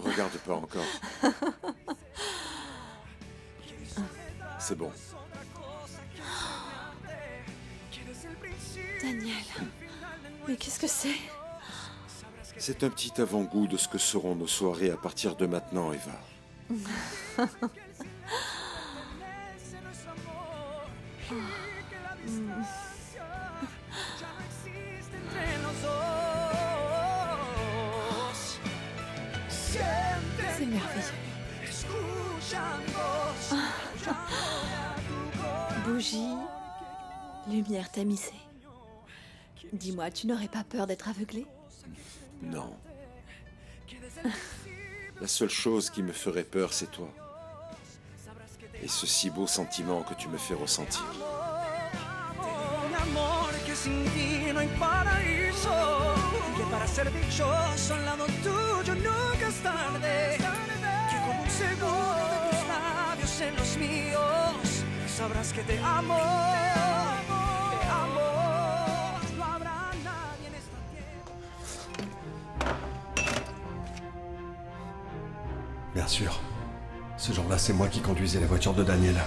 regarde pas encore. C'est bon. Daniel, mais qu'est-ce que c'est? C'est un petit avant-goût de ce que seront nos soirées à partir de maintenant, Eva. C'est merveilleux. Bougie, lumière tamisée. Dis-moi, tu n'aurais pas peur d'être aveuglé? Non. La seule chose qui me ferait peur, c'est toi. Et ce si beau sentiment que tu me fais ressentir. Bien sûr. Ce jour-là, c'est moi qui conduisais la voiture de Daniel.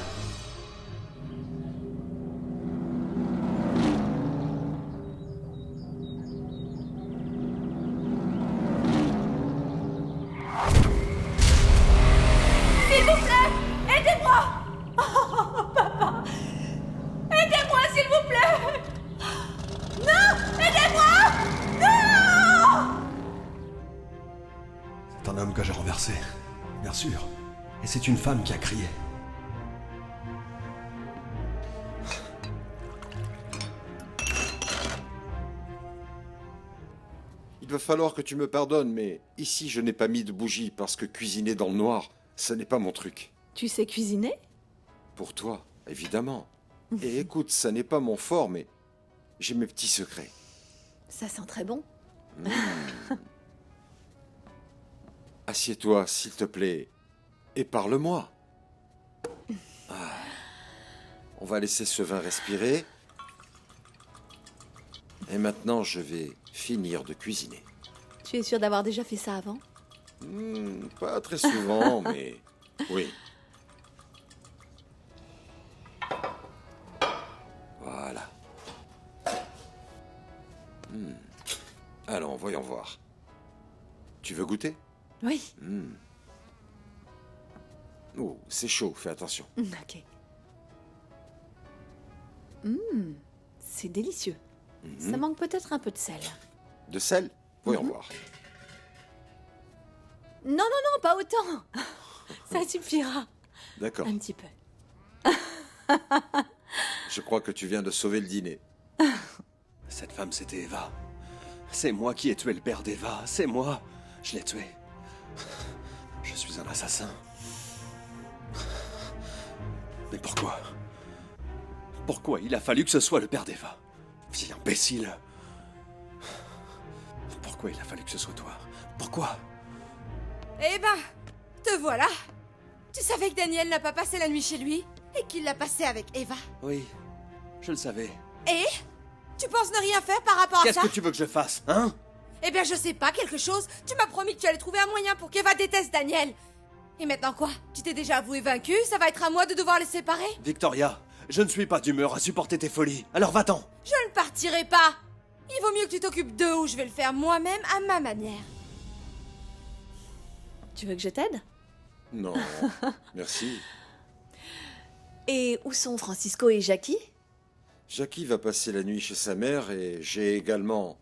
S'il vous plaît, aidez-moi! Oh, papa! Aidez-moi, s'il vous plaît! Non! Aidez-moi! Non! C'est un homme que j'ai renversé. Bien sûr. Et c'est une femme qui a crié. Il va falloir que tu me pardonnes, mais ici je n'ai pas mis de bougie parce que cuisiner dans le noir, ce n'est pas mon truc. Tu sais cuisiner? Pour toi, évidemment. Et écoute, ça n'est pas mon fort, mais j'ai mes petits secrets. Ça sent très bon. Assieds-toi, s'il te plaît, et parle-moi. Ah. On va laisser ce vin respirer. Et maintenant, je vais finir de cuisiner. Tu es sûr d'avoir déjà fait ça avant? Pas très souvent, mais oui. Voilà. Allons, voyons voir. Tu veux goûter? Oui. Oh, c'est chaud, fais attention. Ok. C'est délicieux. Ça manque peut-être un peu de sel. De sel? Voyons voir. Non, non, non, pas autant. Ça suffira. D'accord. Un petit peu. Je crois que tu viens de sauver le dîner. Cette femme, c'était Eva. C'est moi qui ai tué le père d'Eva. C'est moi. Je l'ai tué. Je suis un assassin. Mais pourquoi? Pourquoi il a fallu que ce soit le père d'Eva? Vieil imbécile. Pourquoi il a fallu que ce soit toi? Pourquoi? Eh ben, te voilà. Tu savais que Daniel n'a pas passé la nuit chez lui et qu'il l'a passé avec Eva. Oui, je le savais. Et tu penses ne rien faire par rapport à Qu'est-ce ça? que tu veux que je fasse, hein? Eh bien, je sais pas, quelque chose. Tu m'as promis que tu allais trouver un moyen pour qu'Eva déteste Daniel. Et maintenant quoi? Tu t'es déjà avoué vaincu, ça va être à moi de devoir les séparer? Victoria, je ne suis pas d'humeur à supporter tes folies. Alors va-t'en. Je ne partirai pas. Il vaut mieux que tu t'occupes d'eux ou je vais le faire moi-même à ma manière. Tu veux que je t'aide? Non, merci. Et où sont Francisco et Jackie? Jackie va passer la nuit chez sa mère et j'ai également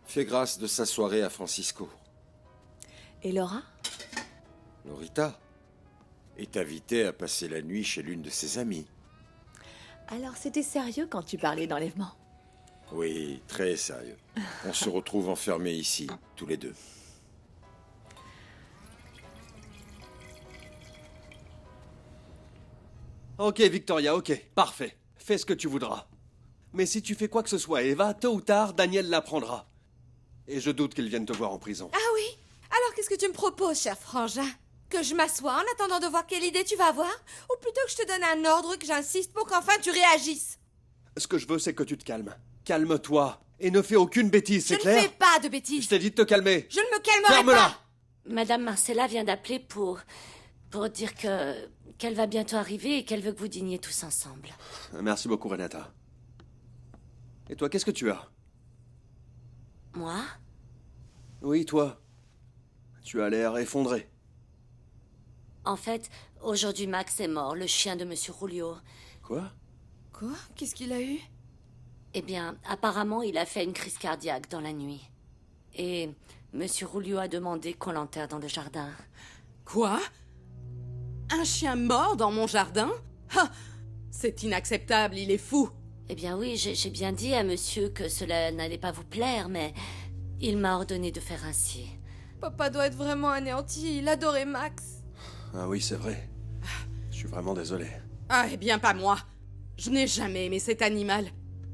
fait grâce de sa soirée à Francisco. Et Laura? Lorita est invitée à passer la nuit chez l'une de ses amies. Alors c'était sérieux quand tu parlais d'enlèvement? Oui, très sérieux. On se retrouve enfermés ici, tous les deux. Ok, Victoria, ok. Parfait. Fais ce que tu voudras. Mais si tu fais quoi que ce soit à Eva, tôt ou tard, Daniel l'apprendra. Et je doute qu'il vienne te voir en prison. Ah oui? Alors qu'est-ce que tu me proposes, cher frangin? Que je m'assoie en attendant de voir quelle idée tu vas avoir? Ou plutôt que je te donne un ordre, que j'insiste pour qu'enfin tu réagisses? Ce que je veux, c'est que tu te calmes. Calme-toi. Et ne fais aucune bêtise, c'est clair? Je ne fais pas de bêtises. Je t'ai dit de te calmer. Je ne me calmerai Ferme-la. pas. Madame Marcella vient d'appeler pour dire qu'elle va bientôt arriver et qu'elle veut que vous dîniez tous ensemble. Merci beaucoup, Renata. Et toi, qu'est-ce que tu as? Moi? Oui, toi. Tu as l'air effondré. En fait, aujourd'hui Max est mort, le chien de Monsieur Rulio. Quoi? Quoi? Qu'est-ce qu'il a eu? Eh bien, apparemment, il a fait une crise cardiaque dans la nuit. Et Monsieur Rulio a demandé qu'on l'enterre dans le jardin. Quoi? Un chien mort dans mon jardin? Ah, c'est inacceptable, il est fou. Eh bien oui, j'ai bien dit à monsieur que cela n'allait pas vous plaire, mais il m'a ordonné de faire ainsi. Papa doit être vraiment anéanti. Il adorait Max. Ah oui, c'est vrai. Je suis vraiment désolé. Ah, eh bien pas moi. Je n'ai jamais aimé cet animal.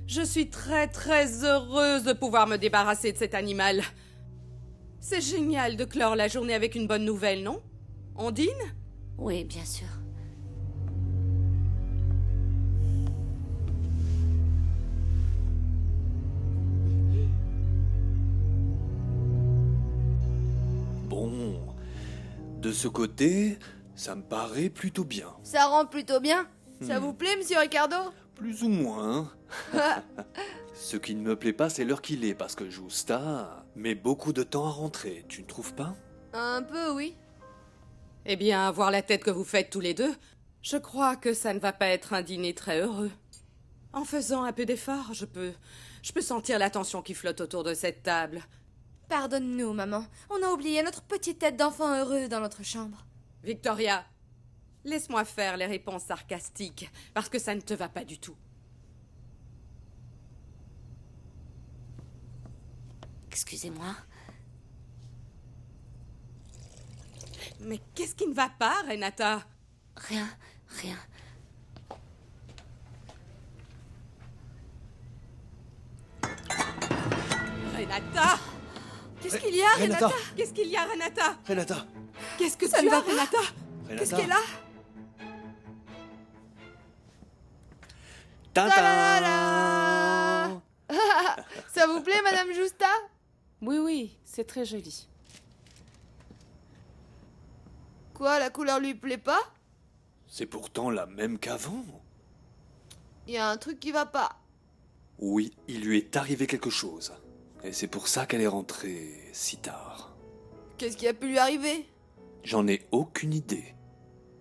Je suis très très heureuse de pouvoir me débarrasser de cet animal. C'est génial de clore la journée avec une bonne nouvelle, non? On dîne? Oui, bien sûr. Bon, de ce côté, ça me paraît plutôt bien. Ça rend plutôt bien. Ça vous plaît, monsieur Ricardo? Plus ou moins. Ce qui ne me plaît pas, c'est l'heure qu'il est, parce que Justa met beaucoup de temps à rentrer, tu ne trouves pas? Un peu, oui. Eh bien, voir la tête que vous faites tous les deux, je crois que ça ne va pas être un dîner très heureux. En faisant un peu d'effort, je peux sentir la tension qui flotte autour de cette table. Pardonne-nous, maman. On a oublié notre petite tête d'enfant heureux dans notre chambre. Victoria, laisse-moi faire les réponses sarcastiques, parce que ça ne te va pas du tout. Excusez-moi. Mais qu'est-ce qui ne va pas, Renata? Rien, rien. Renata! Qu'est-ce qu'il y a, Renata? Qu'est-ce qu'il y a, Renata? Renata! Qu'est-ce que Ça tu ne va as, pas. Renata? Qu'est-ce Renata! qu'elle a? Tadam! Ça vous plaît, Madame Justa? Oui, oui, c'est très joli. Quoi, la couleur lui plaît pas? C'est pourtant la même qu'avant. Il y a un truc qui va pas. Oui, il lui est arrivé quelque chose. Et c'est pour ça qu'elle est rentrée si tard. Qu'est-ce qui a pu lui arriver? J'en ai aucune idée.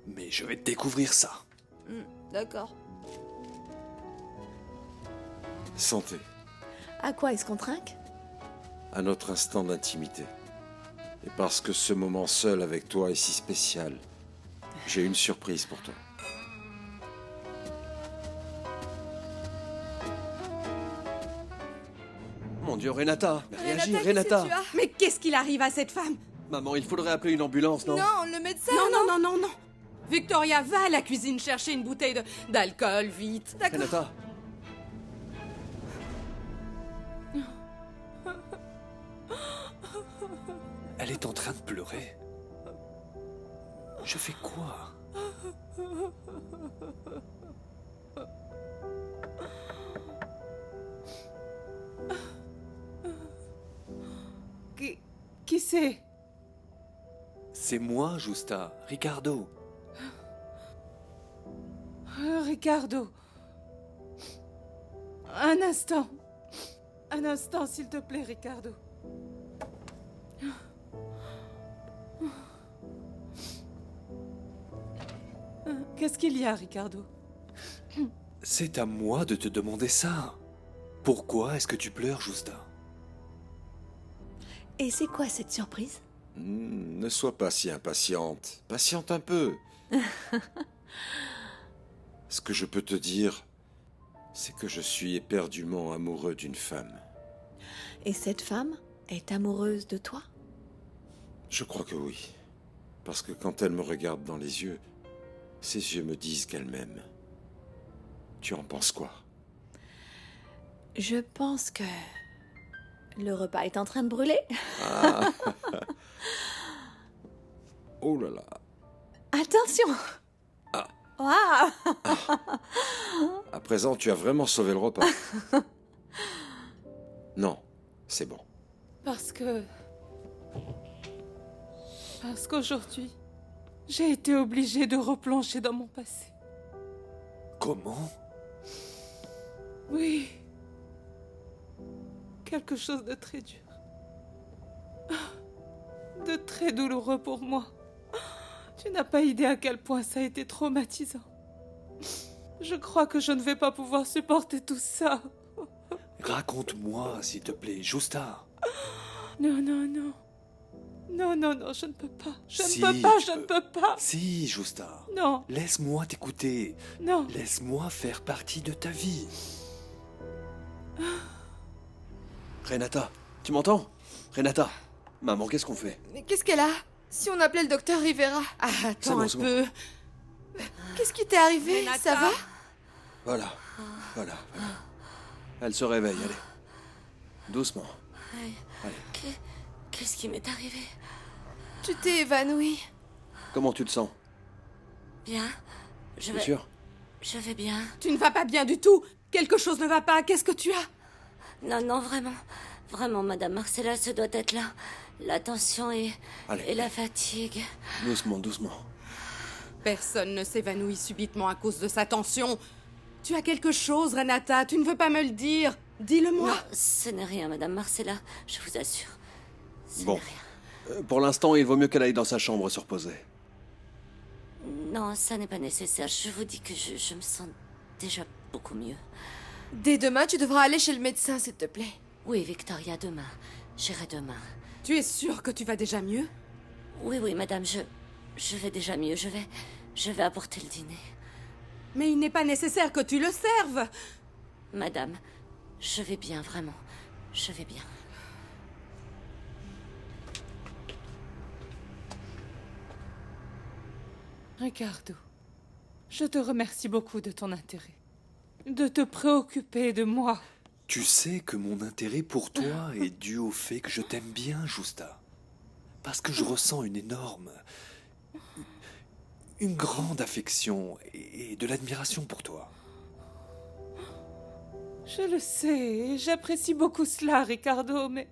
Mais je vais découvrir ça. D'accord. Santé. À quoi est-ce qu'on trinque? À notre instant d'intimité. Et parce que ce moment seul avec toi est si spécial, j'ai une surprise pour toi. Mon Dieu, Renata! Mais réagis, qu'est-ce Renata! que tu as? Mais qu'est-ce qu'il arrive à cette femme? Maman, il faudrait appeler une ambulance, non? Non, le médecin. Non. Victoria, va à la cuisine chercher une bouteille d'alcool, vite. D'accord. Renata! Elle est en train de pleurer. Je fais quoi? Qui c'est? C'est moi, Justa, Ricardo. Ricardo. Un instant. Un instant, s'il te plaît, Ricardo. Qu'est-ce qu'il y a, Ricardo? C'est à moi de te demander ça. Pourquoi est-ce que tu pleures, Justa? Et c'est quoi cette surprise? Ne sois pas si impatiente. Patiente un peu. Ce que je peux te dire, c'est que je suis éperdument amoureux d'une femme. Et cette femme est amoureuse de toi? Je crois que oui. Parce que quand elle me regarde dans les yeux, ses yeux me disent qu'elle m'aime. Tu en penses quoi? Je pense que le repas est en train de brûler. Ah. Oh là là. Attention! Ah. Waouh! À présent, tu as vraiment sauvé le repas. Non, c'est bon. Parce que... Parce qu'aujourd'hui, j'ai été obligée de replonger dans mon passé. Comment? Oui. Quelque chose de très dur. De très douloureux pour moi. Tu n'as pas idée à quel point ça a été traumatisant. Je crois que je ne vais pas pouvoir supporter tout ça. Raconte-moi, s'il te plaît, Justa. Non, non, non. Non, non, non, je ne peux pas. Je Si, ne peux pas, tu je ne peux. peux pas. Si, Justa. Non, Laisse-moi t'écouter. non. Laisse-moi faire partie de ta vie. Renata, tu m'entends? Renata, maman, qu'est-ce qu'on fait? Mais qu'est-ce qu'elle a? Si on appelait le docteur Rivera. Ah, C'est attends bon, un c'est bon. peu. Qu'est-ce qui t'est arrivé? Renata. Ça va? Voilà, voilà. Elle se réveille, allez. Doucement. Qu'est-ce qui m'est arrivé? Tu t'es évanoui. Comment tu te sens? Bien. Je T'es vais... sûr? Je vais bien. Tu ne vas pas bien du tout. Quelque chose ne va pas. Qu'est-ce que tu as? Non, non, vraiment. Vraiment, Madame Marcella, ce doit être là. La tension et Allez. la fatigue. Doucement, doucement. Personne ne s'évanouit subitement à cause de sa tension. Tu as quelque chose, Renata. Tu ne veux pas me le dire. Dis-le-moi. Non, ce n'est rien, Madame Marcella. Je vous assure. Ce Bon. n'est rien. Pour l'instant, il vaut mieux qu'elle aille dans sa chambre se reposer. Non, ça n'est pas nécessaire. Je vous dis que je me sens déjà beaucoup mieux. Dès demain, tu devras aller chez le médecin, s'il te plaît. Oui, Victoria, demain. J'irai demain. Tu es sûre que tu vas déjà mieux? Oui, oui, Madame, je vais déjà mieux. Je vais apporter le dîner. Mais il n'est pas nécessaire que tu le serves. Madame, je vais bien, vraiment. Je vais bien. Ricardo, je te remercie beaucoup de ton intérêt. De te préoccuper de moi. Tu sais que mon intérêt pour toi est dû au fait que je t'aime bien, Justa. Parce que je ressens une énorme... une grande affection et de l'admiration pour toi. Je le sais, et j'apprécie beaucoup cela, Ricardo, mais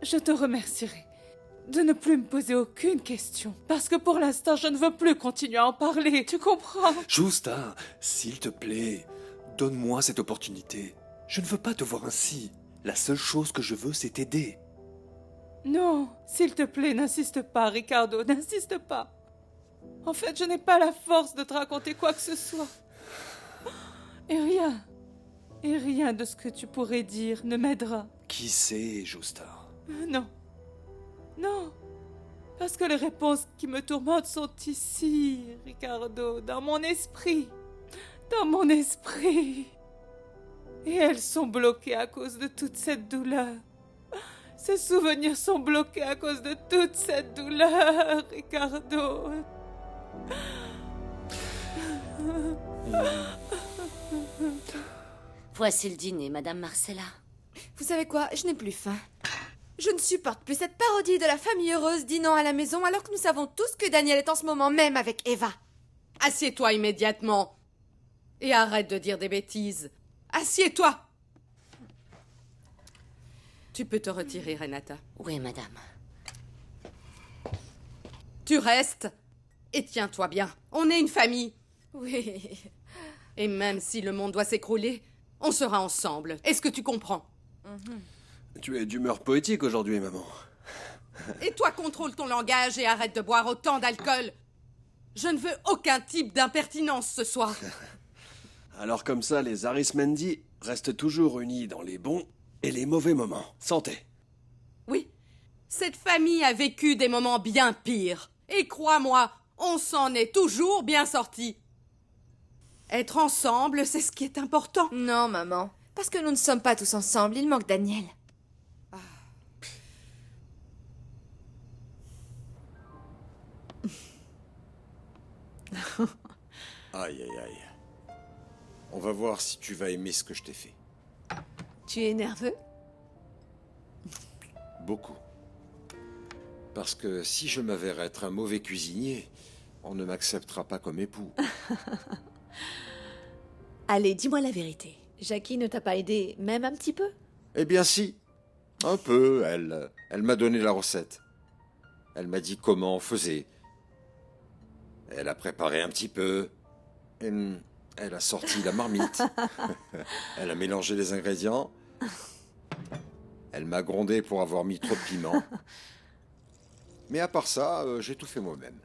je te remercierai de ne plus me poser aucune question. Parce que pour l'instant, je ne veux plus continuer à en parler, tu comprends? Justa, s'il te plaît, donne-moi cette opportunité. Je ne veux pas te voir ainsi. La seule chose que je veux, c'est t'aider. Non, s'il te plaît, n'insiste pas, Ricardo, n'insiste pas. En fait, je n'ai pas la force de te raconter quoi que ce soit. Et rien de ce que tu pourrais dire ne m'aidera. Qui sait, Justa? Non, non, parce que les réponses qui me tourmentent sont ici, Ricardo, dans mon esprit. Et elles sont bloquées à cause de toute cette douleur. Ces souvenirs sont bloqués à cause de toute cette douleur, Ricardo. Voici le dîner, Madame Marcella. Vous savez quoi? Je n'ai plus faim. Je ne supporte plus cette parodie de la famille heureuse dînant à la maison alors que nous savons tous que Daniel est en ce moment même avec Eva. Assieds-toi immédiatement. Et arrête de dire des bêtises. Assieds-toi. Tu peux te retirer, Renata. Oui, Madame. Tu restes. Et tiens-toi bien. On est une famille. Oui. Et même si le monde doit s'écrouler, on sera ensemble. Est-ce que tu comprends? Tu es d'humeur poétique aujourd'hui, maman. Et toi, contrôle ton langage et arrête de boire autant d'alcool. Je ne veux aucun type d'impertinence ce soir. Alors comme ça, les Arismendi restent toujours unis dans les bons et les mauvais moments. Santé. Oui, cette famille a vécu des moments bien pires. Et crois-moi, on s'en est toujours bien sortis. Être ensemble, c'est ce qui est important. Non, maman. Parce que nous ne sommes pas tous ensemble, il manque Daniel. Aïe, aïe, aïe. On va voir si tu vas aimer ce que je t'ai fait. Tu es nerveux? Beaucoup. Parce que si je m'avère être un mauvais cuisinier, on ne m'acceptera pas comme époux. Allez, dis-moi la vérité. Jackie ne t'a pas aidé même un petit peu? Eh bien si. Un peu, elle m'a donné la recette. Elle m'a dit comment on faisait. Elle a préparé un petit peu. Et elle a sorti la marmite. Elle a mélangé les ingrédients. Elle m'a grondé pour avoir mis trop de piment. Mais à part ça, j'ai tout fait moi-même.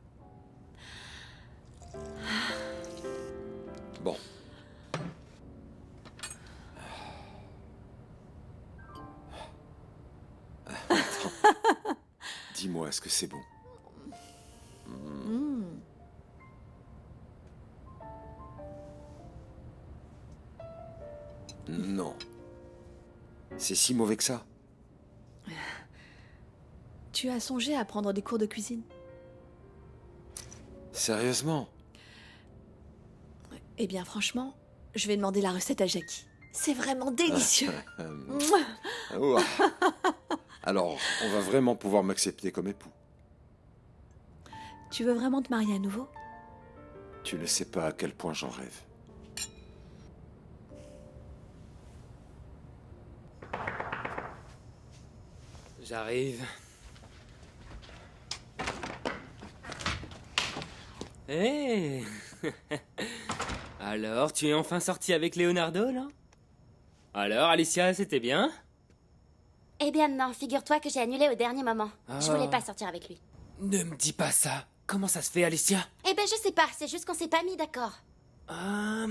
Bon. Attends. Dis-moi, est-ce que c'est bon? Non. C'est si mauvais que ça? Tu as songé à prendre des cours de cuisine? Sérieusement? Eh bien, franchement, je vais demander la recette à Jackie. C'est vraiment délicieux. Mouah. Ouah. Alors, on va vraiment pouvoir m'accepter comme époux. Tu veux vraiment te marier à nouveau? Tu ne sais pas à quel point j'en rêve. J'arrive. Hé Alors, tu es enfin sorti avec Leonardo, là? Alors, Alicia, c'était bien? Eh bien non, figure-toi que j'ai annulé au dernier moment. Je voulais Ah. pas sortir avec lui. Ne me dis pas ça. Comment ça se fait, Alicia? Eh ben je sais pas, c'est juste qu'on s'est pas mis d'accord. Ah...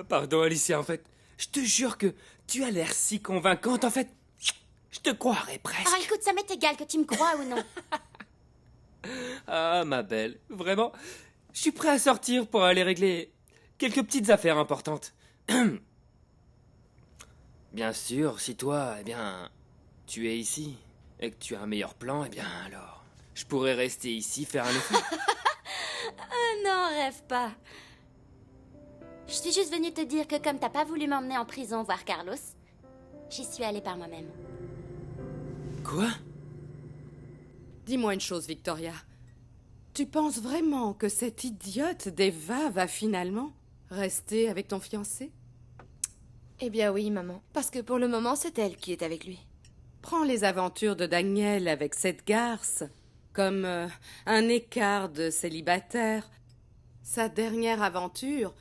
pardon, Alicia, en fait. Je te jure que tu as l'air si convaincante, en fait. Je te croirais presque. Ah écoute, ça m'est égal que tu me crois ou non. Ah, ma belle, vraiment, je suis prêt à sortir pour aller régler quelques petites affaires importantes. Bien sûr, si toi, eh bien, tu es ici, et que tu as un meilleur plan, eh bien, alors, je pourrais rester ici, faire un effort. Non, rêve pas. Je suis juste venue te dire que comme t'as pas voulu m'emmener en prison voir Carlos, j'y suis allée par moi-même. Quoi? Dis-moi une chose, Victoria. Tu penses vraiment que cette idiote d'Eva va finalement rester avec ton fiancé? Eh bien oui, maman. Parce que pour le moment, c'est elle qui est avec lui. Prends les aventures de Daniel avec cette garce comme un écart de célibataire. Sa dernière aventure,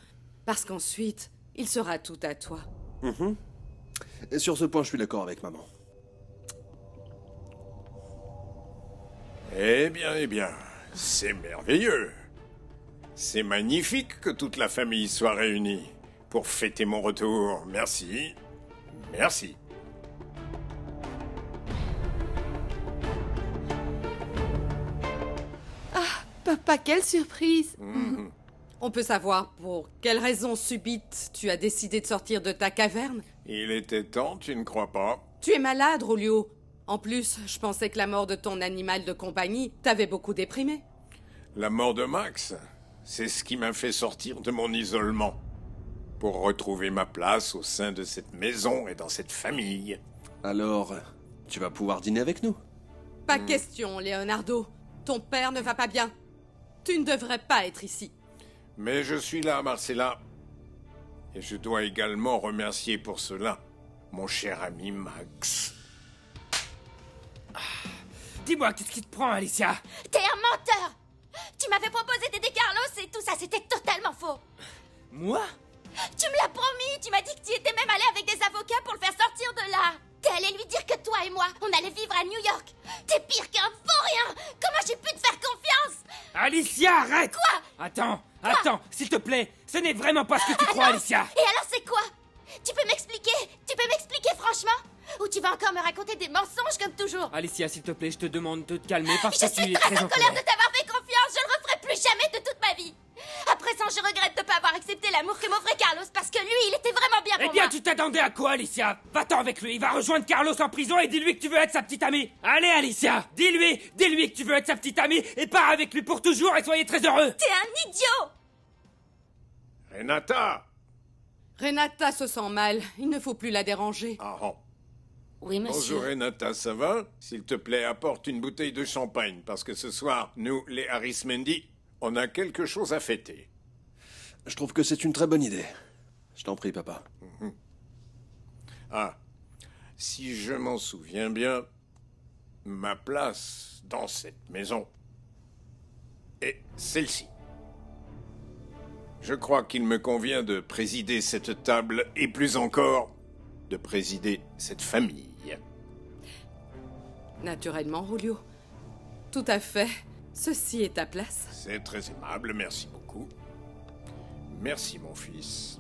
parce qu'ensuite, il sera tout à toi. Et sur ce point, je suis d'accord avec maman. Eh bien, c'est merveilleux. C'est magnifique que toute la famille soit réunie pour fêter mon retour. Merci. Merci. Papa, quelle surprise! On peut savoir pour quelle raison subite tu as décidé de sortir de ta caverne? Il était temps, tu ne crois pas? Tu es malade, Rolio. En plus, je pensais que la mort de ton animal de compagnie t'avait beaucoup déprimé. La mort de Max, c'est ce qui m'a fait sortir de mon isolement. Pour retrouver ma place au sein de cette maison et dans cette famille. Alors, tu vas pouvoir dîner avec nous? Pas question, Leonardo. Ton père ne va pas bien. Tu ne devrais pas être ici. Mais je suis là, Marcella. Et je dois également remercier pour cela mon cher ami Max. Dis-moi, qu'est-ce qui te prend, Alicia? T'es un menteur! Tu m'avais proposé d'aider Carlos et tout ça, c'était totalement faux. Moi? Tu me l'as promis, tu m'as dit que tu étais même allé avec des avocats pour le faire sortir de là. T'es allé lui dire que toi et moi, on allait vivre à New York. T'es pire qu'un vaurien. Comment j'ai pu te faire confiance? Alicia, arrête! Quoi? Attends, s'il te plaît, ce n'est vraiment pas ce que tu crois, Alicia! Et alors c'est quoi? Tu peux m'expliquer franchement? Ou tu vas encore me raconter des mensonges comme toujours? Alicia, s'il te plaît, je te demande de te calmer parce Je que tu suis es très très en colère de t'avoir fait confiance. Je le referai plus jamais de toute ma vie. À présent, je regrette de ne pas avoir accepté l'amour que m'offrait Carlos parce que lui, il était vraiment bien pour Eh bien, moi. tu t'attendais à quoi, Alicia? Va-t'en avec lui, va rejoindre Carlos en prison et dis-lui que tu veux être sa petite amie. Allez, Alicia, dis-lui que tu veux être sa petite amie et pars avec lui pour toujours et soyez très heureux. T'es un idiot. Renata! Renata se sent mal. Il ne faut plus la déranger. Ah, Oui, monsieur. bonjour Renata, ça va? S'il te plaît, apporte une bouteille de champagne, parce que ce soir, nous, les Arismendi, on a quelque chose à fêter. Je trouve que c'est une très bonne idée. Je t'en prie, papa. Ah, si je m'en souviens bien, Ma place dans cette maison est celle-ci. Je crois qu'il me convient de présider cette table et plus encore de présider cette famille. Naturellement, Julio. Tout à fait. Ceci est ta place. C'est très aimable, merci beaucoup. Merci, mon fils.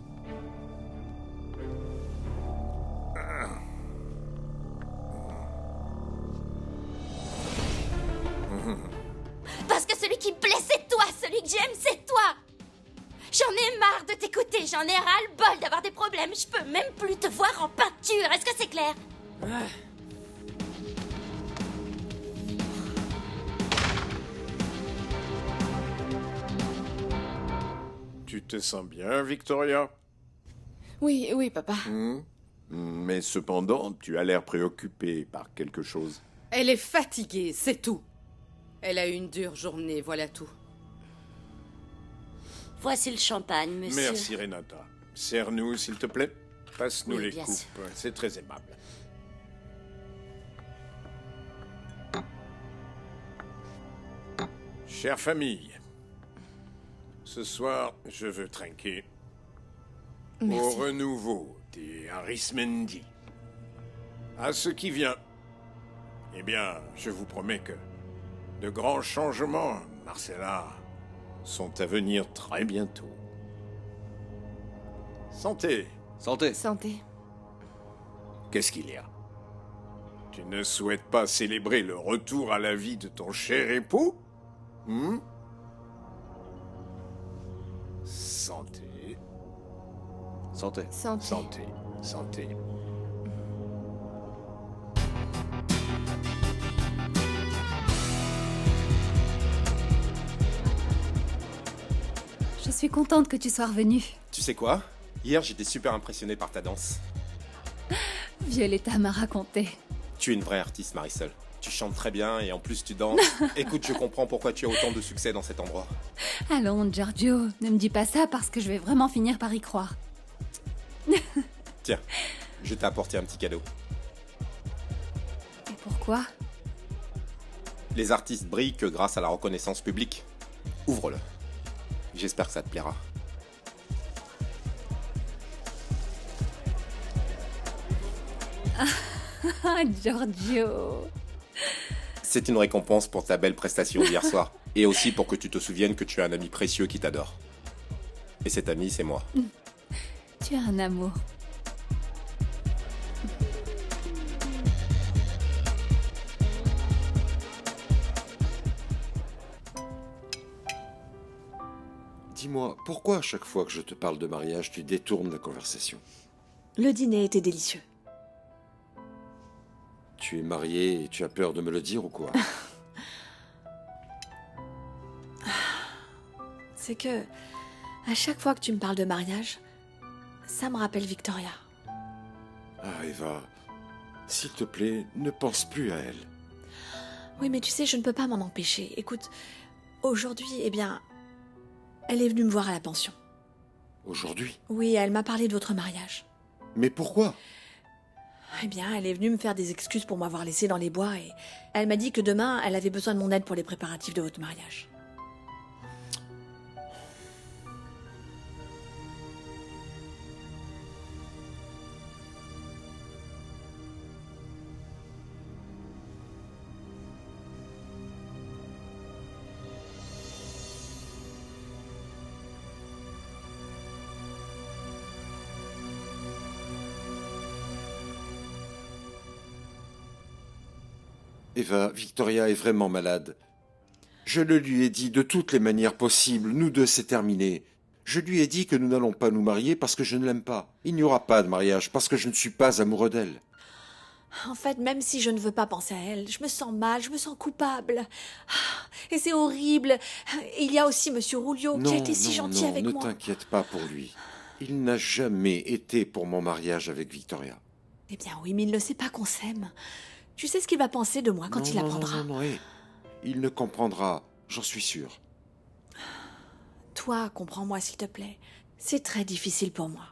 Parce que celui qui me plaît, c'est toi. Celui que j'aime, c'est toi. J'en ai marre de t'écouter. J'en ai ras-le-bol d'avoir des problèmes. Je peux même plus te voir en peinture. Est-ce que c'est clair? Tu te sens bien, Victoria? Oui, oui, papa. Mais cependant, tu as l'air préoccupée par quelque chose. Elle est fatiguée, c'est tout. Elle a eu une dure journée, voilà tout. Voici le champagne, monsieur. Merci, Renata. Sers-nous, s'il te plaît. Passe-nous Oui, les bien coupes. sûr. C'est très aimable. Chère famille, ce soir, je veux trinquer au renouveau des Arismendi. À ce qui vient, eh bien, je vous promets que de grands changements, Marcella, sont à venir très bientôt. Santé. Santé. Santé. Qu'est-ce qu'il y a? Tu ne souhaites pas célébrer le retour à la vie de ton cher époux? Santé. Santé. Santé. Santé. Santé. Je suis contente que tu sois revenue. Tu sais quoi? Hier, j'étais super impressionné par ta danse. Violetta m'a raconté. Tu es une vraie artiste, Marisol. Tu chantes très bien et en plus tu danses. Écoute, je comprends pourquoi tu as autant de succès dans cet endroit. Allons, Giorgio, ne me dis pas ça parce que je vais vraiment finir par y croire. Tiens, je t'ai apporté un petit cadeau. Et pourquoi? Les artistes brillent que grâce à la reconnaissance publique. Ouvre-le. J'espère que ça te plaira. Ah, Giorgio. C'est une récompense pour ta belle prestation d'hier soir. Et aussi pour que tu te souviennes que tu as un ami précieux qui t'adore. Et cet ami, c'est moi. Tu as un amour. Dis-moi, pourquoi à chaque fois que je te parle de mariage, tu détournes la conversation? Le dîner était délicieux. Tu es mariée et tu as peur de me le dire ou quoi? C'est que, à chaque fois que tu me parles de mariage, ça me rappelle Victoria. Ah, Eva, s'il te plaît, ne pense plus à elle. Oui, mais tu sais, je ne peux pas m'en empêcher. Écoute, aujourd'hui, eh bien, elle est venue me voir à la pension. Aujourd'hui? Oui, elle m'a parlé de votre mariage. Mais pourquoi? Eh bien, elle est venue me faire des excuses pour m'avoir laissé dans les bois et elle m'a dit que demain, elle avait besoin de mon aide pour les préparatifs de votre mariage. Eva, Victoria est vraiment malade. Je le lui ai dit de toutes les manières possibles, nous deux c'est terminé. Je lui ai dit que nous n'allons pas nous marier parce que je ne l'aime pas. Il n'y aura pas de mariage parce que je ne suis pas amoureux d'elle. En fait, même si je ne veux pas penser à elle, je me sens mal, je me sens coupable. Et c'est horrible. Et il y a aussi Monsieur Julio qui a été si gentil avec moi. Ne t'inquiète pas pour lui. Il n'a jamais été pour mon mariage avec Victoria. Eh bien oui, mais il ne sait pas qu'on s'aime. Tu sais ce qu'il va penser de moi quand il apprendra. Non, hé. Il ne comprendra, j'en suis sûr. Toi, comprends-moi s'il te plaît. C'est très difficile pour moi.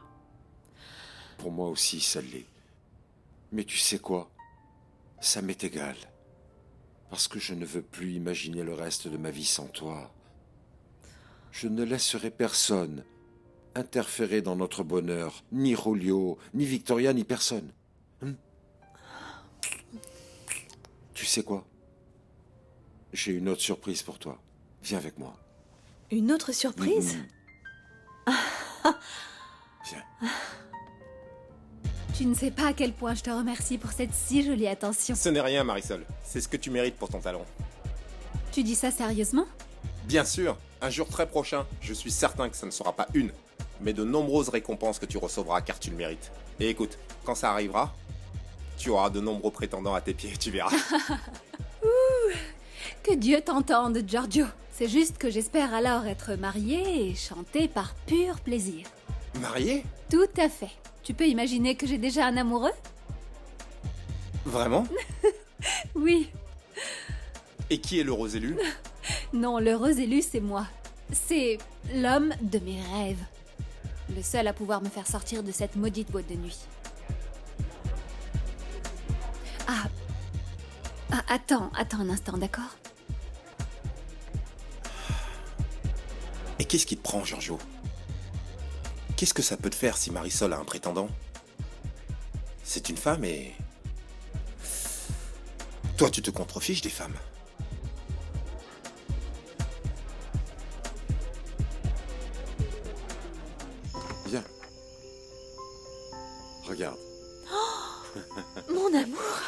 Pour moi aussi, ça l'est. Mais tu sais quoi? Ça m'est égal. Parce que je ne veux plus imaginer le reste de ma vie sans toi. Je ne laisserai personne interférer dans notre bonheur, ni Julio, ni Victoria, ni personne. Tu sais quoi? J'ai une autre surprise pour toi. Viens avec moi. Une autre surprise? Viens. Tu ne sais pas à quel point je te remercie pour cette si jolie attention. Ce n'est rien, Marisol. C'est ce que tu mérites pour ton talent. Tu dis ça sérieusement? Bien sûr, un jour très prochain, je suis certain que ça ne sera pas une, mais de nombreuses récompenses que tu recevras car tu le mérites. Et écoute, quand ça arrivera, tu auras de nombreux prétendants à tes pieds, tu verras. Ouh, que Dieu t'entende, Giorgio. C'est juste que j'espère alors être mariée et chanter par pur plaisir. Mariée? Tout à fait. Tu peux imaginer que j'ai déjà un amoureux? Vraiment? Oui. Et qui est l'heureux élu? Non, l'heureux élu, c'est moi. C'est l'homme de mes rêves. Le seul à pouvoir me faire sortir de cette maudite boîte de nuit. Attends un instant, d'accord? Et qu'est-ce qui te prend, Giorgio? Qu'est-ce que ça peut te faire si Marisol a un prétendant? C'est une femme et... Toi, tu te contrefiches des femmes. Viens. Regarde. Mon amour.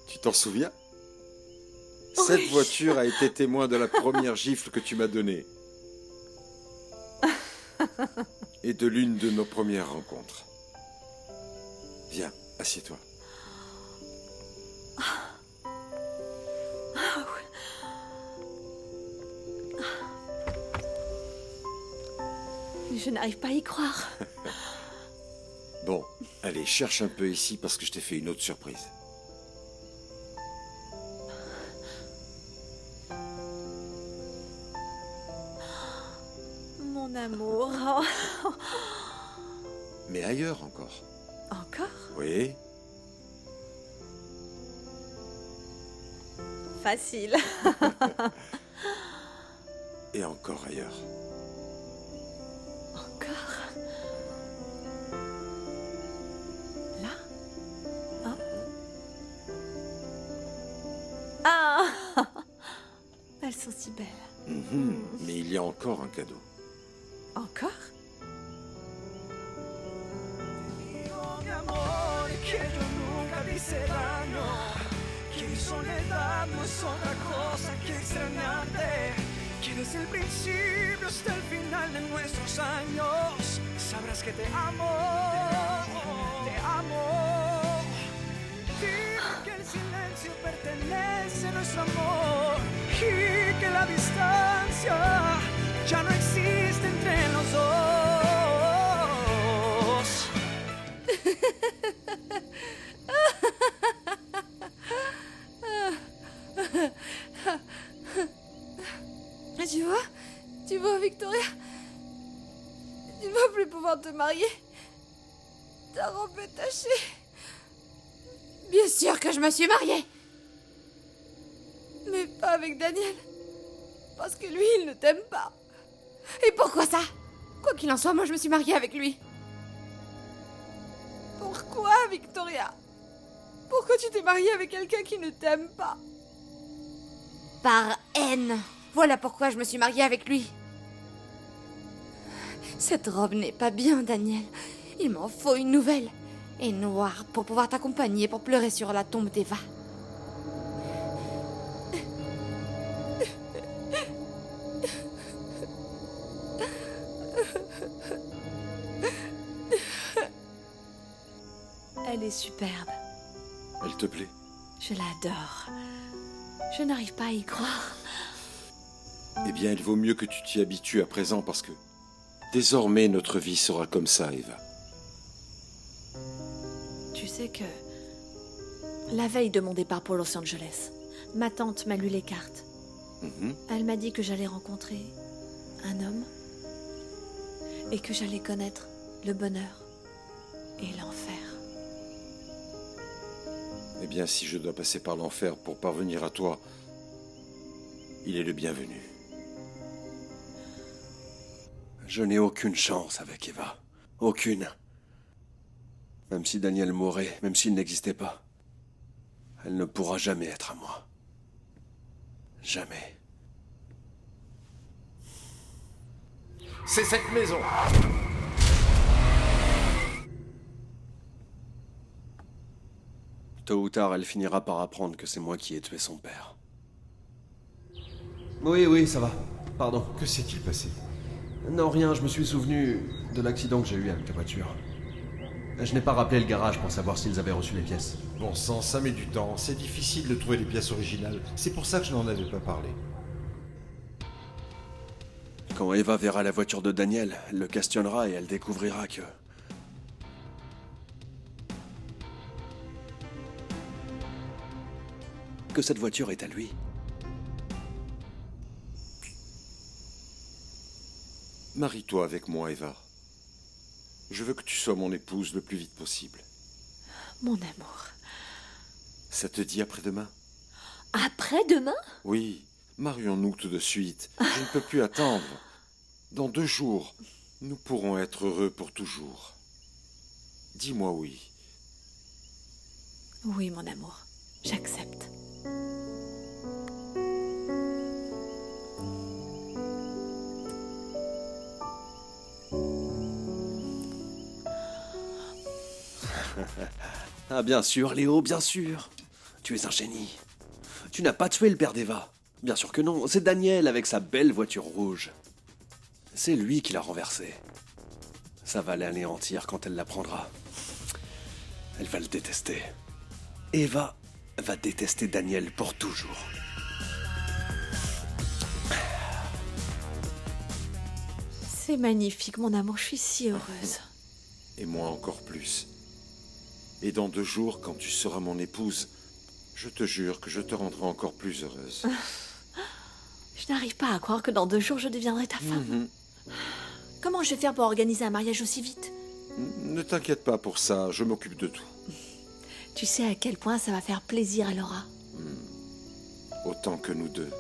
Tu t'en souviens? Cette voiture a été témoin de la première gifle que tu m'as donnée. Et de l'une de nos premières rencontres. Viens, assieds-toi. Je n'arrive pas à y croire. Bon, allez, cherche un peu ici parce que je t'ai fait une autre surprise. Mon amour. Mais ailleurs encore. Encore? Oui. Facile. Et encore ailleurs. Encore? Là? Ah. Elles sont si belles. Mais il y a encore un cadeau. Encore? Soledad no es otra cosa que extrañarte. Quieres el principio hasta el final de nuestros años. Sabrás que te amo, te amo. Dime que el silencio pertenece a nuestro amor y que la distancia ya no existe entre los dos. Tu vois, Victoria, tu vas plus pouvoir te marier. Ta robe est tachée. Bien sûr que je me suis mariée. Mais pas avec Daniel. Parce que lui, il ne t'aime pas. Et pourquoi ça? Quoi qu'il en soit, moi je me suis mariée avec lui. Pourquoi, Victoria? Pourquoi tu t'es mariée avec quelqu'un qui ne t'aime pas? Par haine. Voilà pourquoi je me suis mariée avec lui. Cette robe n'est pas bien, Daniel. Il m'en faut une nouvelle. Et noire pour pouvoir t'accompagner pour pleurer sur la tombe d'Eva. Elle est superbe. Elle te plaît? Je l'adore. Je n'arrive pas à y croire. Eh bien, il vaut mieux que tu t'y habitues à présent parce que désormais notre vie sera comme ça, Eva. Tu sais que la veille de mon départ pour Los Angeles, ma tante m'a lu les cartes. Elle m'a dit que j'allais rencontrer un homme et que j'allais connaître le bonheur et l'enfer. Eh bien, si je dois passer par l'enfer pour parvenir à toi, il est le bienvenu. Je n'ai aucune chance avec Eva. Aucune. Même si Daniel mourait, même s'il n'existait pas, elle ne pourra jamais être à moi. Jamais. C'est cette maison. Tôt ou tard, elle finira par apprendre que c'est moi qui ai tué son père. Oui, ça va. Pardon. Que s'est-il passé? Non, rien, je me suis souvenu de l'accident que j'ai eu avec ta voiture. Je n'ai pas rappelé le garage pour savoir s'ils avaient reçu les pièces. Bon sang, ça met du temps. C'est difficile de trouver les pièces originales. C'est pour ça que je n'en avais pas parlé. Quand Eva verra la voiture de Daniel, elle le questionnera et elle découvrira que cette voiture est à lui. Marie-toi avec moi, Eva. Je veux que tu sois mon épouse le plus vite possible. Mon amour. Ça te dit après-demain? Après-demain? Oui, marions-nous tout de suite. Je ne peux plus attendre. Dans 2 jours, nous pourrons être heureux pour toujours. Dis-moi oui. Oui, mon amour. J'accepte. Ah bien sûr, Léo, bien sûr. Tu es un génie. Tu n'as pas tué le père d'Eva. Bien sûr que non, c'est Daniel avec sa belle voiture rouge. C'est lui qui l'a renversée. Ça va l'anéantir quand elle l'apprendra. Elle va le détester. Eva va détester Daniel pour toujours. C'est magnifique, mon amour. Je suis si heureuse. Et moi encore plus. Et dans 2 jours, quand tu seras mon épouse, je te jure que je te rendrai encore plus heureuse. Je n'arrive pas à croire que dans 2 jours, je deviendrai ta femme. Comment je vais faire pour organiser un mariage aussi vite? Ne t'inquiète pas pour ça, je m'occupe de tout. Tu sais à quel point ça va faire plaisir à Laura. Autant que nous deux.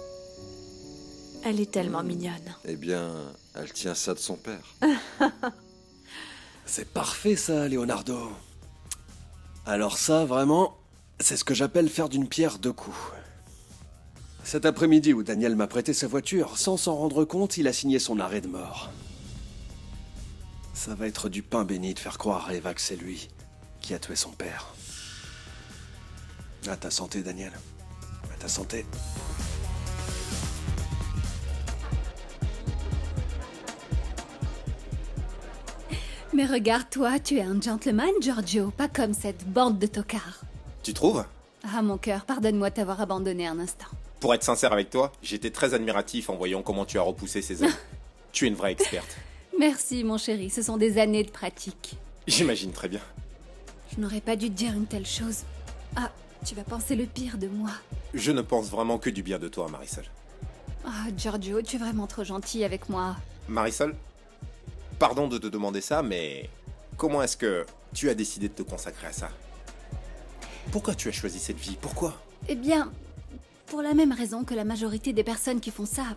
Elle est tellement mignonne. Eh bien, elle tient ça de son père. C'est parfait ça, Leonardo. Alors ça, vraiment, c'est ce que j'appelle faire d'une pierre 2 coups. Cet après-midi où Daniel m'a prêté sa voiture, sans s'en rendre compte, il a signé son arrêt de mort. Ça va être du pain béni de faire croire à Eva que c'est lui qui a tué son père. À ta santé, Daniel. À ta santé. Mais regarde-toi, tu es un gentleman, Giorgio, pas comme cette bande de tocards. Tu trouves? Ah, mon cœur, pardonne-moi de t'avoir abandonné un instant. Pour être sincère avec toi, j'étais très admiratif en voyant comment tu as repoussé ces hommes. Tu es une vraie experte. Merci, mon chéri, ce sont des années de pratique. J'imagine très bien. Je n'aurais pas dû te dire une telle chose. Ah, tu vas penser le pire de moi. Je ne pense vraiment que du bien de toi, Marisol. Ah, Giorgio, tu es vraiment trop gentil avec moi. Marisol, pardon de te demander ça, mais comment est-ce que tu as décidé de te consacrer à ça? Pourquoi tu as choisi cette vie? Pourquoi? Eh bien, pour la même raison que la majorité des personnes qui font ça.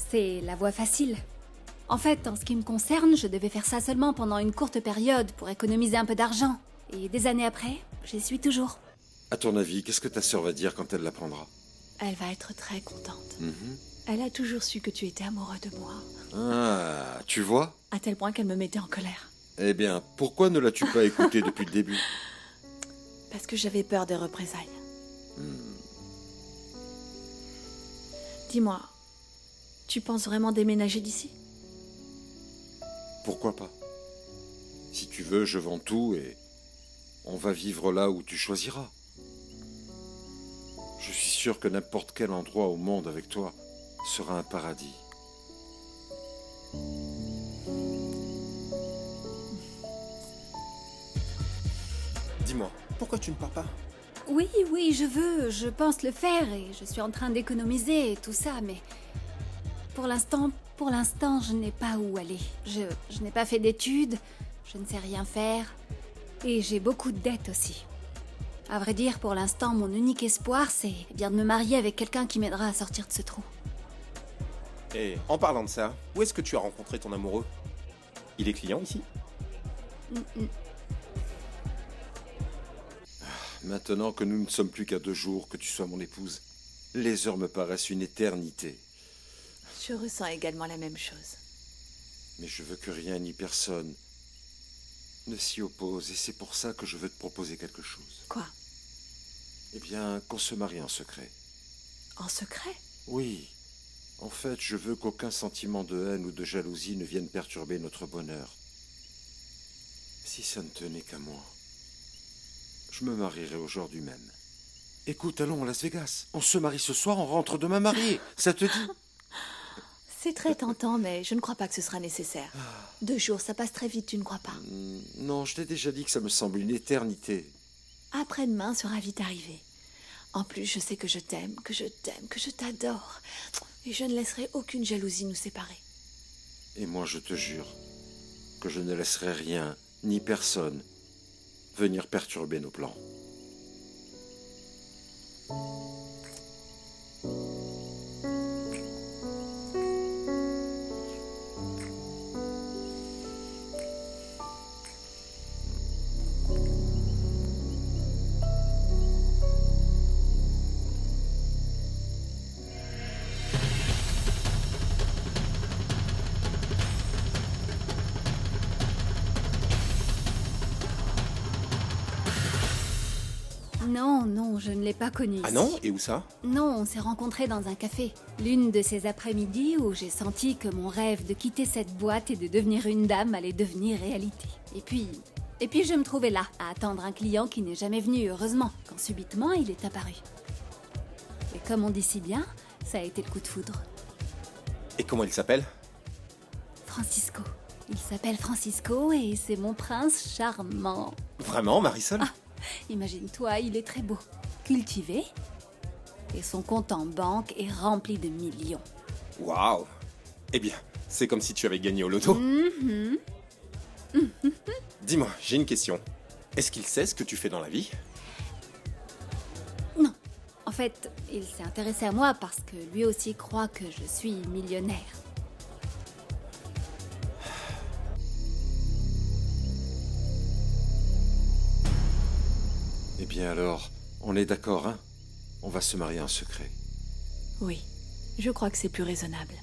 C'est la voie facile. En fait, en ce qui me concerne, je devais faire ça seulement pendant une courte période pour économiser un peu d'argent. Et des années après, j'y suis toujours. À ton avis, qu'est-ce que ta sœur va dire quand elle l'apprendra? Elle va être très contente. Elle a toujours su que tu étais amoureux de moi. Ah, tu vois? À tel point qu'elle me mettait en colère. Eh bien, pourquoi ne l'as-tu pas écouté depuis le début? Parce que j'avais peur des représailles. Dis-moi, tu penses vraiment déménager d'ici? Pourquoi pas? Si tu veux, je vends tout et on va vivre là où tu choisiras. Je suis sûr que n'importe quel endroit au monde avec toi sera un paradis. Dis-moi, pourquoi tu ne pars pas? Oui, je pense le faire et je suis en train d'économiser et tout ça, mais pour l'instant, je n'ai pas où aller. Je n'ai pas fait d'études, je ne sais rien faire et j'ai beaucoup de dettes aussi. À vrai dire, pour l'instant, mon unique espoir, c'est bien de me marier avec quelqu'un qui m'aidera à sortir de ce trou. Et en parlant de ça, où est-ce que tu as rencontré ton amoureux? Il est client ici? Maintenant que nous ne sommes plus qu'à 2 jours que tu sois mon épouse, les heures me paraissent une éternité. Je ressens également la même chose. Mais je veux que rien ni personne ne s'y oppose, et c'est pour ça que je veux te proposer quelque chose. Quoi? Eh bien, qu'on se marie en secret. En secret? Oui. En fait, je veux qu'aucun sentiment de haine ou de jalousie ne vienne perturber notre bonheur. Si ça ne tenait qu'à moi, je me marierais aujourd'hui même. Écoute, allons à Las Vegas. On se marie ce soir, on rentre demain mariés. Ça te dit? C'est très tentant, mais je ne crois pas que ce sera nécessaire. 2 jours, ça passe très vite, tu ne crois pas? Non, je t'ai déjà dit que ça me semble une éternité. Après-demain sera vite arrivé. En plus, je sais que je t'aime, que je t'adore. Et je ne laisserai aucune jalousie nous séparer. Et moi, je te jure que je ne laisserai rien, ni personne, venir perturber nos plans. Non, je ne l'ai pas connu. Ah non? Et où ça? Non, on s'est rencontrés dans un café. L'une de ces après-midi où j'ai senti que mon rêve de quitter cette boîte et de devenir une dame allait devenir réalité. Et puis je me trouvais là, à attendre un client qui n'est jamais venu, heureusement, quand subitement il est apparu. Et comme on dit si bien, ça a été le coup de foudre. Et comment il s'appelle? Francisco. Il s'appelle Francisco et c'est mon prince charmant. Vraiment, Marisol? Ah, imagine-toi, il est très beau, cultivé, et son compte en banque est rempli de millions. Waouh! Eh bien, c'est comme si tu avais gagné au loto. Dis-moi, j'ai une question. Est-ce qu'il sait ce que tu fais dans la vie? Non. En fait, il s'est intéressé à moi parce que lui aussi croit que je suis millionnaire. Eh bien alors, on est d'accord, hein? On va se marier en secret. Oui, je crois que c'est plus raisonnable.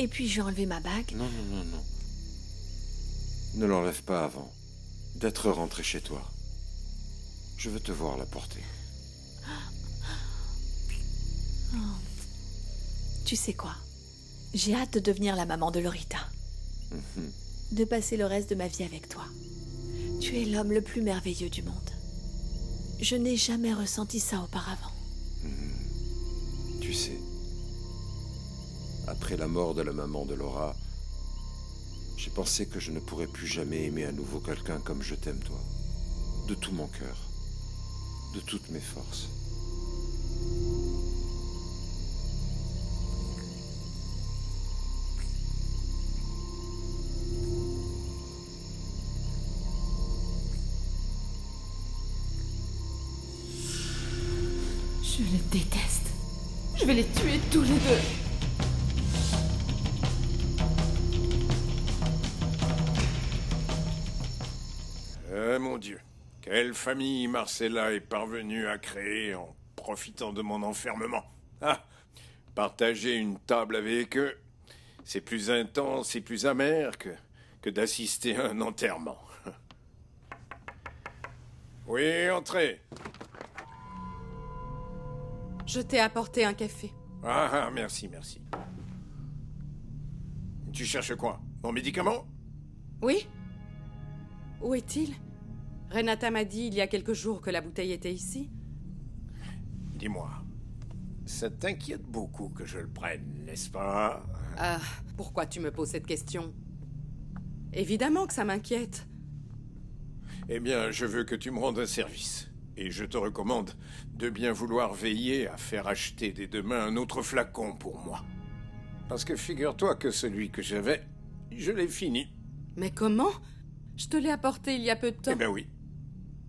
Et puis j'ai enlevé ma bague. Non. Ne l'enlève pas avant d'être rentré chez toi. Je veux te voir la porter. Oh. Tu sais quoi? J'ai hâte de devenir la maman de Lorita. De passer le reste de ma vie avec toi. Tu es l'homme le plus merveilleux du monde. Je n'ai jamais ressenti ça auparavant. Tu sais, après la mort de la maman de Laura, j'ai pensé que je ne pourrais plus jamais aimer à nouveau quelqu'un comme je t'aime, toi. De tout mon cœur. De toutes mes forces. Je les déteste. Je vais les tuer tous les deux. Mon Dieu. Quelle famille Marcella est parvenue à créer en profitant de mon enfermement. Ah, partager une table avec eux, c'est plus intense et plus amer que d'assister à un enterrement. Oui, entrez. Je t'ai apporté un café. Ah, merci. Tu cherches quoi? Mon médicament? Oui? Où est-il? Renata m'a dit il y a quelques jours que la bouteille était ici. Dis-moi, ça t'inquiète beaucoup que je le prenne, n'est-ce pas? Ah, pourquoi tu me poses cette question? Évidemment que ça m'inquiète. Eh bien, je veux que tu me rendes un service. Et je te recommande de bien vouloir veiller à faire acheter dès demain un autre flacon pour moi. Parce que figure-toi que celui que j'avais, je l'ai fini. Mais comment? Je te l'ai apporté il y a peu de temps. Eh ben oui.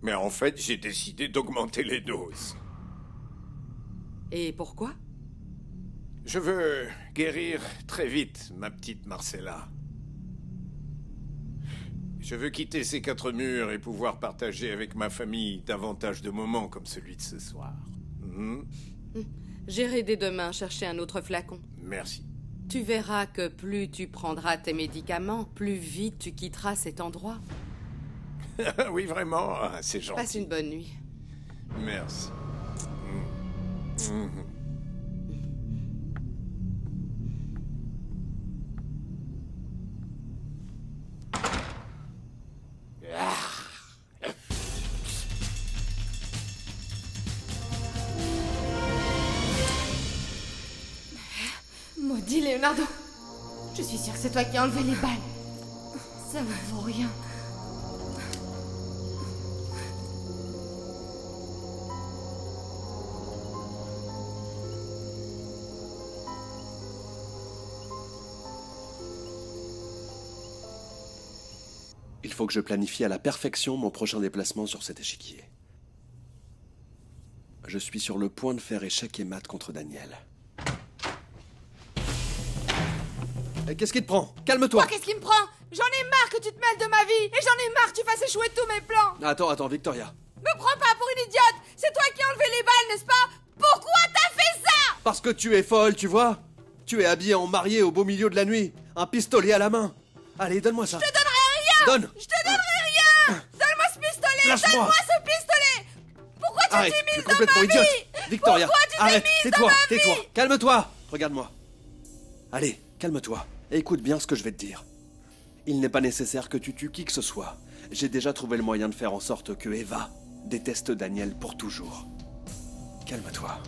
Mais en fait, j'ai décidé d'augmenter les doses. Et pourquoi? Je veux guérir très vite, ma petite Marcella. Je veux quitter ces 4 murs et pouvoir partager avec ma famille davantage de moments comme celui de ce soir. J'irai dès demain chercher un autre flacon. Merci. Tu verras que plus tu prendras tes médicaments, plus vite tu quitteras cet endroit. Oui, vraiment, c'est gentil. Passe une bonne nuit. Merci. Maudit Leonardo. Je suis sûre que c'est toi qui as enlevé les balles. Ça me vaut rien. Il faut que je planifie à la perfection mon prochain déplacement sur cet échiquier. Je suis sur le point de faire échec et mat contre Daniel. Qu'est-ce qui te prend? Calme-toi. Quoi, qu'est-ce qui me prend? J'en ai marre que tu te mêles de ma vie. Et j'en ai marre que tu fasses échouer tous mes plans. Attends, Victoria. Me prends pas pour une idiote. C'est toi qui as enlevé les balles, n'est-ce pas? Pourquoi t'as fait ça? Parce que tu es folle, tu vois. Tu es habillée en mariée au beau milieu de la nuit. Un pistolet à la main. Allez, donne-moi ça. Je te donnerai rien. Donne. Je te donnerai rien. Donne-moi ce pistolet. Lâche-moi. Donne-moi ce pistolet. Pourquoi tu Arrête, t'es tu es mise dans ma complètement vie? idiote. Victoria, Pourquoi tu t'es arrête, mise dans tais-toi, ma tais-toi. vie? Calme-toi. Regarde-moi. Allez, calme-toi. Et écoute bien ce que je vais te dire. Il n'est pas nécessaire que tu tues qui que ce soit. J'ai déjà trouvé le moyen de faire en sorte que Eva déteste Daniel pour toujours. Calme-toi.